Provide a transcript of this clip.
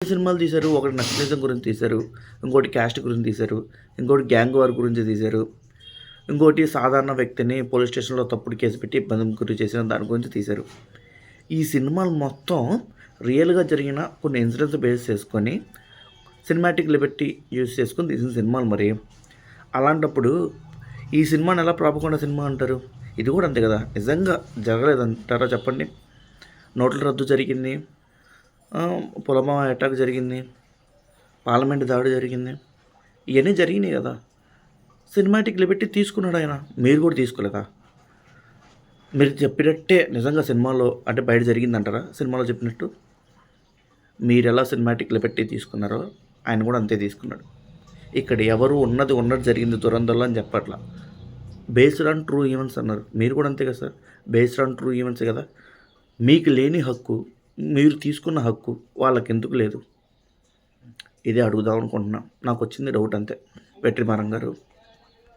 సినిమాలు తీశారు. ఒకటి నక్సలిజం గురించి తీశారు. ఇంకోటి క్యాస్ట్ గురించి తీశారు. ఇంకోటి గ్యాంగ్ వార్ గురించి తీశారు. ఇంకోటి సాధారణ వ్యక్తిని పోలీస్ స్టేషన్‌లో తప్పుడు కేసు పెట్టి ఇబ్బందికి గురి చేసిన దాని గురించి తీశారు. ఈ సినిమాలు మొత్తం రియల్‌గా జరిగిన కొన్ని ఇన్సిడెంట్స్ బేస్ చేసుకొని సినిమాటిక్ లిబర్టీ యూజ్ చేసుకొని తీసిన సినిమాలు మరి. అలాంటప్పుడు ఈ సినిమాని ఎలా ప్రాపగండా సినిమా అంటారు? ఇది కూడా అంతే కదా! నిజంగా జరగలేదంటారా చెప్పండి? నోట్ల రద్దు జరిగింది. పులవామా అటాక్ జరిగింది. పార్లమెంట్ దాడి జరిగింది. ఇవన్నీ జరిగినాయి కదా! సినిమాటిక్ లిబర్టీ తీసుకున్నాడు ఆయన. మీరు కూడా తీసుకోలేదా? మీరు చెప్పినట్టే నిజంగా సినిమాలో అంటే బయట జరిగిందంటారా? సినిమాలో చెప్పినట్టు మీరు ఎలా సినిమాటిక్ లిబర్టీ తీసుకున్నారో ఆయన కూడా అంతే తీసుకున్నాడు. ఇక్కడ ఎవరు ఉన్నట్టు జరిగింది దురంధర్లో అని చెప్పట్లా. బేస్డ్ ఆన్ ట్రూ ఈవెంట్స్ అన్నారు. మీరు కూడా అంతే కదా sir, based on true events కదా. మీకు లేని హక్కు మీరు తీసుకున్న హక్కు వాళ్ళకెందుకు లేదు? ఇదే అడుగుదాం అనుకుంటున్నా. నాకు వచ్చింది డౌట్ అంతే. వెట్రిమారన్ గారు.